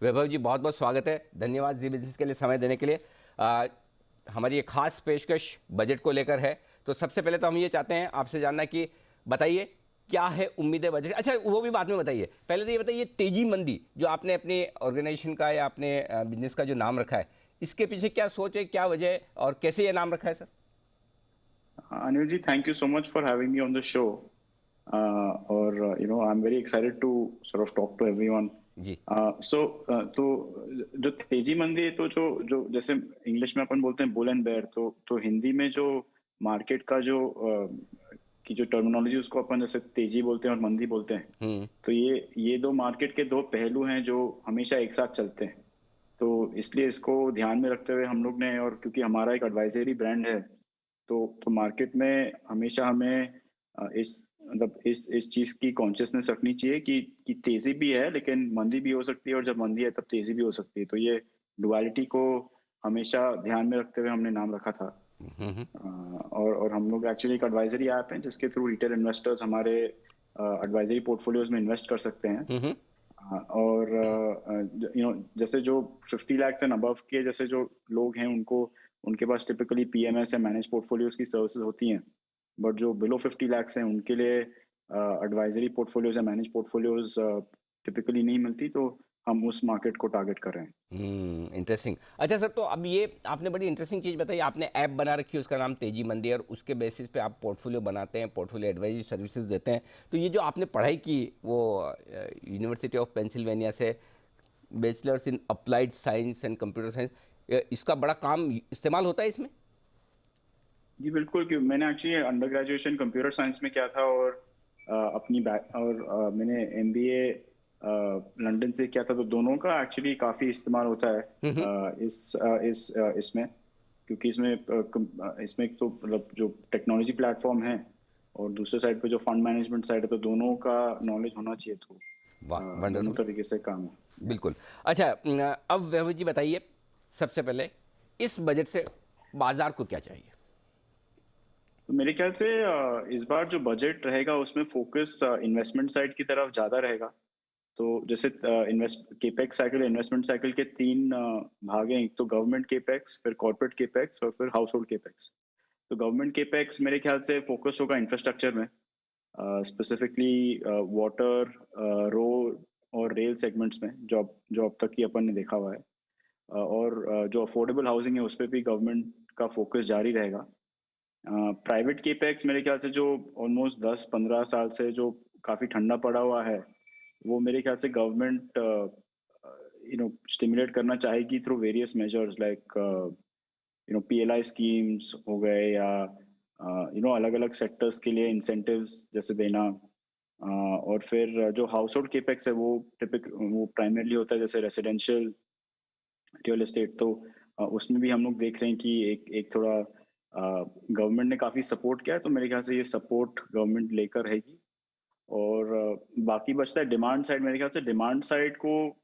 वैभव जी, बहुत बहुत स्वागत है। धन्यवाद जी बिजनेस के लिए समय देने के लिए। हमारी एक खास पेशकश बजट को लेकर है। तो सबसे पहले तो हम ये चाहते हैं आपसे जानना कि बताइए क्या है उम्मीदें बजट। अच्छा, वो भी बाद में बताइए, पहले तो ये बताइए तेजी मंदी जो आपने अपनी ऑर्गेनाइजेशन का या अपने बिजनेस का जो नाम रखा है, इसके पीछे क्या सोच है, क्या वजह है और कैसे ये नाम रखा है sir? Anil ji, thank you so much for having me on the show. I'm very excited to sort of talk to everyone. जी। तो जो तेजी मंदी है, तो जो जो जैसे इंग्लिश में अपन बोलते हैं बुल एंड बेयर, तो हिंदी में जो मार्केट का जो की जो टर्मिनोलॉजी उसको अपन जैसे तेजी बोलते हैं और मंदी बोलते हैं। हम्म। तो ये दो मार्केट के दो पहलू हैं जो हमेशा एक साथ चलते हैं। तो इसलिए इसको ध्यान में रखते हुए हम लोग ने, और क्योंकि हमारा एक एडवाइजरी ब्रांड है, तो मार्केट में हमेशा हमें इस मतलब इस चीज की कॉन्शियसनेस रखनी चाहिए कि तेजी भी है लेकिन मंदी भी हो सकती है, और जब मंदी है तब तेजी भी हो सकती है। तो ये डुअलिटी को हमेशा ध्यान में रखते हुए हमने नाम रखा था। हम्म। और हम लोग एक्चुअली एक एडवाइजरी ऐप है जिसके थ्रू रिटेल इन्वेस्टर्स हमारे एडवाइजरी पोर्टफोलियोज में इन्वेस्ट कर सकते हैं। हम्म। और जैसे जो 50 लाख एंड अबव के जैसे जो लोग हैं, उनको उनके पास टिपिकली पीएमएस या मैनेज पोर्टफोलियोज की सर्विसेज होती हैं। बट जो बिलो 50 लाख हैं उनके लिए एडवाइजरी पोर्टफोलियोज या मैनेज पोर्टफोलियोज टिपिकली नहीं मिलती, तो हम उस मार्केट को टारगेट कर रहे हैं। इंटरेस्टिंग। अच्छा सर, तो अब ये आपने बड़ी इंटरेस्टिंग चीज़ बताई। आपने ऐप बना रखी है, उसका नाम तेजी मंदी, और उसके बेसिस पे आप पोर्टफोलियो बनाते हैं, पोर्टफोलियो एडवाइजरी सर्विसेज देते हैं। तो ये जो आपने पढ़ाई की वो यूनिवर्सिटी ऑफ पेंसिल्वेनिया से, bachelors in applied science and computer science, इसका बड़ा काम इस्तेमाल होता है इसमें? जी बिल्कुल, क्यों मैंने actually under graduation computer science में किया था, और मैंने एमबीए लंदन से किया था। तो दोनों का एक्चुअली काफ़ी इस्तेमाल होता है हम्म। इसमें, क्योंकि इसमें एक तो मतलब जो टेक्नोलॉजी प्लेटफॉर्म है, और दूसरे साइड पे जो फंड मैनेजमेंट साइड है, तो दोनों का नॉलेज होना चाहिए। तो वाह, दोनों वंडरफुल। तरीके से काम है। बिल्कुल। अच्छा, अब वैभव जी बताइए, सबसे पहले इस बजट से बाजार को क्या चाहिए? तो मेरे ख्याल से इस बार जो बजट रहेगा उसमें फोकस इन्वेस्टमेंट साइड की तरफ ज्यादा रहेगा। तो जैसे invest capex cycle, investment cycle के तीन भाग हैं। एक तो गवर्नमेंट केपेक्स, फिर कॉर्पोरेट केपेक्स, और फिर हाउस होल्ड केपेक्स। तो गवर्नमेंट केपेक्स मेरे ख्याल से फोकस होगा इंफ्रास्ट्रक्चर में, स्पेसिफिकली वाटर, रोड और रेल सेगमेंट्स में, जो अब तक ही अपन ने देखा हुआ है। और जो अफोर्डेबल हाउसिंग है उस पर भी गवर्नमेंट का फोकस जारी रहेगा। प्राइवेट केपेक्स मेरे ख्याल से जो ऑलमोस्ट 10-15 साल से जो काफी ठंडा पड़ा हुआ है, वो मेरे ख्याल से गवर्नमेंट स्टिमुलेट करना चाहेगी through various measures, like PLI schemes हो गए, या अलग अलग सेक्टर्स के लिए इंसेंटिव्स जैसे देना। और फिर जो हाउस होल्ड केपेक्स है वो प्राइमरली होता है जैसे रेसिडेंशियल रियल एस्टेट। तो उसमें भी हम लोग देख रहे हैं कि एक एक थोड़ा गवर्नमेंट ने काफी सपोर्ट किया है, तो मेरे ख्याल से ये सपोर्ट गवर्नमेंट लेकर रहेगी। और बाकी बचता है डिमांड साइड। मेरे ख्याल से डिमांड साइड को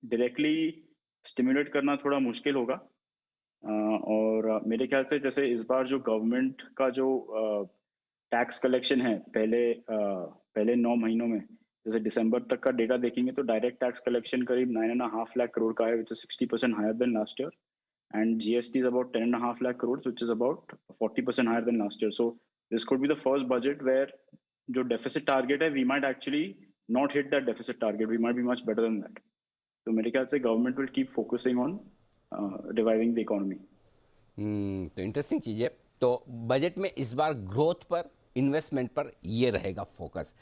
डायरेक्टली स्टिमुलेट करना थोड़ा मुश्किल होगा। और मेरे ख्याल से जैसे इस बार जो गवर्नमेंट का जो टैक्स कलेक्शन है, पहले 9 महीनों में, जैसे दिसंबर तक का डेटा देखेंगे, तो डायरेक्ट टैक्स कलेक्शन करीब 9.5 लाख करोड़ का है, which is 60% higher than last year. And GST is about 10.5 lakh crores, which is about 40% higher than last year. So this could be the first budget where जो deficit target है, we might actually not hit that deficit target. We might be much better than that. तो मेरे ख्याल से government will keep focusing on reviving the economy. तो interesting चीज़ है। तो budget में इस बार ग्रोथ पर, इन्वेस्टमेंट पर ये रहेगा फोकस।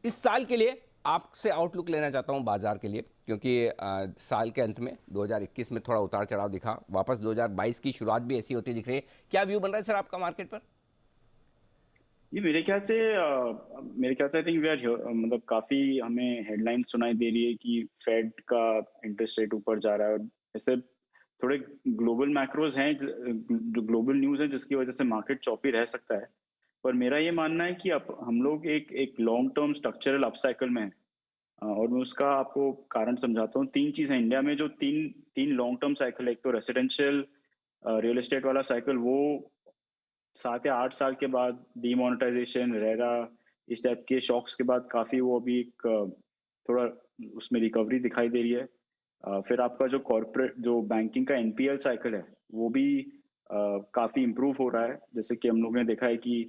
इस साल के लिए आपसे आउटलुक लेना चाहता हूँ बाजार के लिए, क्योंकि साल के अंत में 2021 में थोड़ा उतार चढ़ाव दिखा, वापस 2022 की शुरुआत भी ऐसी होती दिख रही है। क्या व्यू बन रहा है सर आपका मार्केट पर? ये मेरे ख्याल से आई थिंक वी आर, मतलब काफी हमें हेडलाइन सुनाई दे रही है कि फेड का इंटरेस्ट रेट ऊपर जा रहा है, और ऐसे थोड़े ग्लोबल मैक्रोज हैं, जो ग्लोबल न्यूज है, जिसकी वजह से मार्केट चौपी रह सकता है। पर मेरा ये मानना है कि अब हम लोग एक एक लॉन्ग टर्म स्ट्रक्चरल अपसाइकिल में हैं। और मैं उसका आपको कारण समझाता हूँ। तीन चीज है इंडिया में, जो तीन तीन लॉन्ग टर्म साइकिल है। एक तो रेसिडेंशियल रियल एस्टेट वाला साइकिल, वो 7 या 8 साल के बाद डीमोनेटाइजेशन, रेरा, इस टाइप के शॉक्स के बाद काफी वो अभी एक थोड़ा उसमें रिकवरी दिखाई दे रही है। फिर आपका जो कॉर्पोरेट जो बैंकिंग का एनपीएल साइकिल है वो भी काफ़ी इम्प्रूव हो रहा है। जैसे कि हम लोगों ने देखा है कि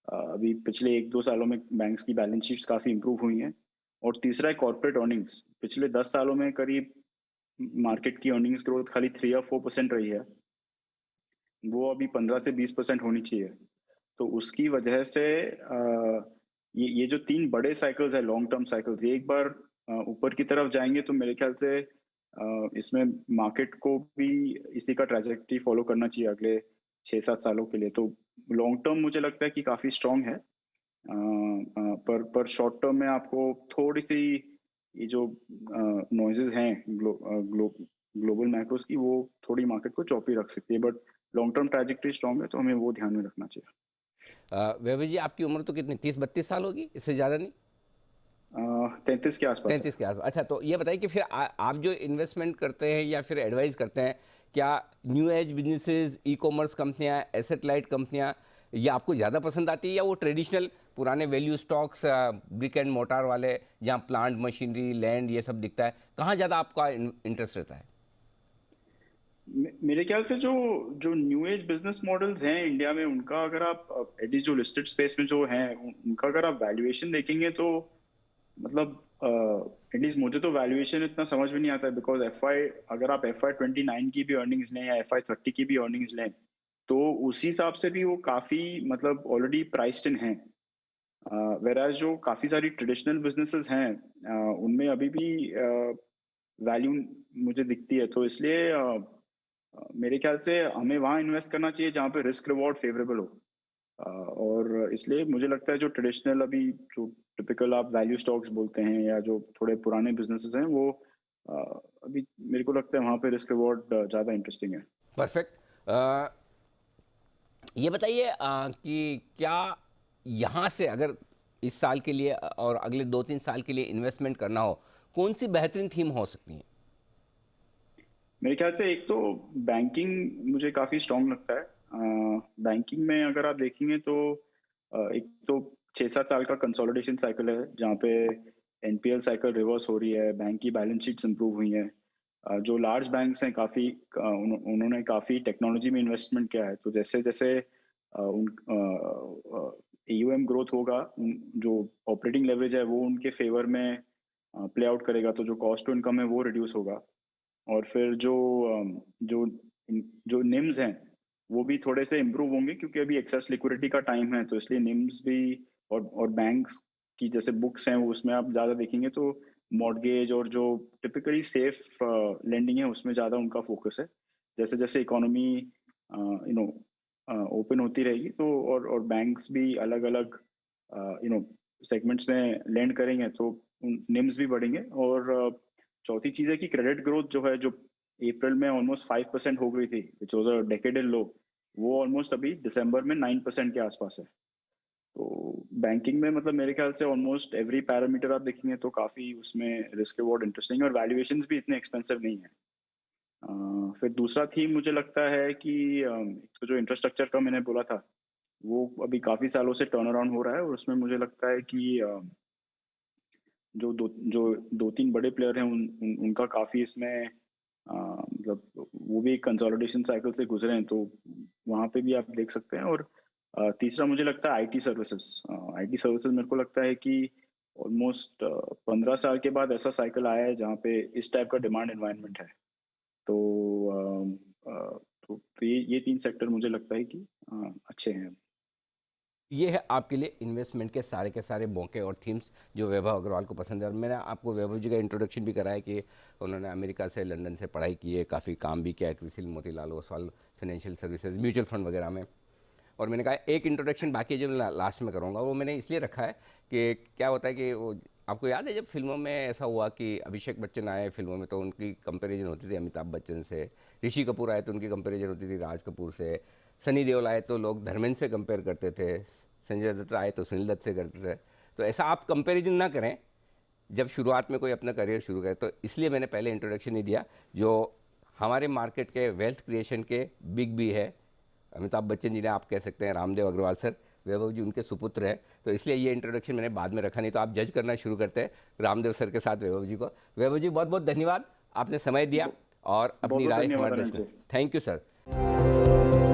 अभी पिछले 1-2 सालों में बैंक्स की बैलेंस शीट्स काफ़ी इम्प्रूव हुई हैं। और तीसरा है कॉर्पोरेट अर्निंग्स। पिछले 10 सालों में करीब मार्केट की अर्निंग्स ग्रोथ खाली 3 या 4% रही है। वो अभी 15 से 20% होनी चाहिए। तो उसकी वजह से ये जो 3 बड़े साइकिल्स हैं लॉन्ग टर्म साइकिल्स, ये एक बार ऊपर की तरफ जाएँगे तो मेरे ख्याल से इसमें मार्केट को भी इसी का ट्रैजेक्टरी फॉलो करना चाहिए अगले 6-7 सालों के लिए। तो लॉन्ग टर्म मुझे लगता है कि काफ़ी स्ट्रॉन्ग है। पर शॉर्ट टर्म में आपको थोड़ी-सी ये जो नॉइज़ेज़ हैं ग्लोबल मैक्रोज़ की, वो थोड़ी मार्केट को चॉपी रख सकती है। But long term trajectory strong है तो हमें वो ध्यान में रखना चाहिए। वैभव जी, आपकी उम्र तो कितनी, 30-32 साल होगी, इससे ज़्यादा नहीं? 33 के आसपास है। 33 के आसपास। अच्छा, तो ये बताइए कि फिर आप जो इन्वेस्टमेंट करते हैं या फिर एडवाइस करते हैं, क्या new age businesses, e commerce कंपनियां, एसेट लाइट कंपनियां, ये आपको ज़्यादा पसंद आती है, या वो ट्रेडिशनल पुराने value stocks, brick and mortar वाले, जहाँ प्लांट मशीनरी लैंड ये सब दिखता है, कहाँ ज़्यादा आपका इंटरेस्ट रहता है? मेरे ख्याल से जो जो न्यू एज बिजनेस मॉडल्स हैं इंडिया में, उनका अगर आप एटलीस्ट जो लिस्टेड स्पेस में जो हैं उनका अगर आप वैल्यूएशन देखेंगे तो मतलब एटलीस्ट मुझे तो वैल्यूएशन इतना समझ में नहीं आता है। बिकॉज अगर आप FY 29 की भी अर्निंग्स लें या FY 30 की भी अर्निंग्स लें तो उसी हिसाब से भी वो काफी मतलब ऑलरेडी प्राइस्ड इन है। वेराज जो काफी सारी ट्रेडिशनल बिजनेसेस हैं उनमें अभी भी वैल्यू मुझे दिखती है। तो इसलिए मेरे ख्याल से हमें वहाँ इन्वेस्ट करना चाहिए जहाँ पे रिस्क रिवॉर्ड फेवरेबल हो। और इसलिए मुझे लगता है जो ट्रेडिशनल अभी जो टिपिकल आप वैल्यू स्टॉक्स बोलते हैं या जो थोड़े पुराने बिजनेसेस हैं वो अ, अभी मेरे को लगता है वहाँ पे रिस्क रिवॉर्ड ज़्यादा इंटरेस्टिंग है। परफेक्ट। ये बताइए कि क्या यहाँ से अगर इस साल के लिए और अगले 2-3 साल के लिए इन्वेस्टमेंट करना हो, कौन सी बेहतरीन थीम हो सकती है? मेरे ख्याल से एक तो बैंकिंग मुझे काफ़ी स्ट्रांग लगता है। बैंकिंग में अगर आप देखेंगे तो एक तो 6-7 साल का कंसोलिडेशन साइकिल है जहाँ पे एनपीएल साइकिल रिवर्स हो रही है, बैंक की बैलेंस शीट्स इंप्रूव हुई हैं। जो लार्ज बैंक्स हैं काफ़ी उन्होंने काफ़ी टेक्नोलॉजी में इन्वेस्टमेंट किया है। तो जैसे जैसे उन एयूएम ग्रोथ होगा, जो ऑपरेटिंग लेवरेज है वो उनके फेवर में प्ले आउट करेगा, तो जो कॉस्ट टू इनकम है वो रिड्यूस होगा। और फिर जो जो निम्स हैं वो भी थोड़े से इम्प्रूव होंगे क्योंकि अभी एक्सेस लिक्विडिटी का टाइम है, तो इसलिए निम्स भी और बैंक्स की जैसे बुक्स हैं वो उसमें आप ज़्यादा देखेंगे तो मॉर्गेज और जो टिपिकली सेफ लेंडिंग है उसमें ज़्यादा उनका फोकस है। जैसे जैसे इकोनॉमी यू नो ओपन होती रहेगी तो और बैंक्स भी अलग अलग यू नो सेगमेंट्स में लेंड करेंगे तो निम्स भी बढ़ेंगे। और चौथी चीज़ है कि क्रेडिट ग्रोथ जो है, जो अप्रैल में ऑलमोस्ट 5% हो गई थी विच वाज अ डेकेडल लो, वो ऑलमोस्ट अभी दिसंबर में 9% के आसपास है। तो बैंकिंग में मतलब मेरे ख्याल से ऑलमोस्ट एवरी पैरामीटर आप देखेंगे तो काफ़ी उसमें रिस्क रिवॉर्ड इंटरेस्टिंग है और वैल्यूएशंस भी इतने एक्सपेंसिव नहीं है। फिर दूसरा थीम मुझे लगता है कि एक तो जो इंफ्रास्ट्रक्चर का मैंने बोला था वो अभी काफ़ी सालों से टर्न अराउंड हो रहा है और उसमें मुझे लगता है कि जो 2-3 बड़े प्लेयर हैं उनका काफ़ी इसमें मतलब वो भी कंसोलिडेशन साइकिल से गुजरे हैं, तो वहाँ पे भी आप देख सकते हैं। और तीसरा मुझे लगता है आईटी सर्विसेज। आईटी सर्विसेज मेरे को लगता है कि ऑलमोस्ट 15 साल के बाद ऐसा साइकिल आया है जहाँ पे इस टाइप का डिमांड एनवायरनमेंट है। तो तो ये 3 सेक्टर मुझे लगता है कि अच्छे हैं। ये है आपके लिए इन्वेस्टमेंट के सारे मौके और थीम्स जो वैभव अग्रवाल को पसंद है। और मैंने आपको वैभव जी का इंट्रोडक्शन भी कराया कि उन्होंने अमेरिका से, लंदन से पढ़ाई की है, काफ़ी काम भी किया है CRISIL Motilal Oswal financial services mutual fund वगैरह में। और मैंने कहा एक इंट्रोडक्शन बाकी है जो मैं लास्ट में करूँगा, वो मैंने इसलिए रखा है कि क्या होता है कि वो आपको याद है जब फिल्मों में ऐसा हुआ कि अभिषेक बच्चन आए फिल्मों में तो उनकी कंपैरिजन होती थी अमिताभ बच्चन से, ऋषि कपूर आए तो उनकी कंपैरिजन होती थी राज कपूर से, सनी देओल आए तो लोग धर्मेंद्र से कंपेयर करते थे, संजय दत्त आए तो सुनील दत्त से करते थे। तो ऐसा आप कंपैरिजन ना करें जब शुरुआत में कोई अपना करियर शुरू करे। तो इसलिए मैंने पहले इंट्रोडक्शन नहीं दिया। जो हमारे मार्केट के वेल्थ क्रिएशन के बिग बी है, अमिताभ बच्चन जी ने आप कह सकते हैं, रामदेव अग्रवाल सर, वैभव जी उनके सुपुत्र हैं। तो इसलिए ये इंट्रोडक्शन मैंने बाद में रखा, नहीं तो आप जज करना शुरू करते हैं रामदेव सर के साथ वैभव जी को। वैभव जी बहुत बहुत धन्यवाद, आपने समय दिया और अपनी बहुत राय धन्यवाद हमारे आनंद दर्शकों। जी। Thank you sir.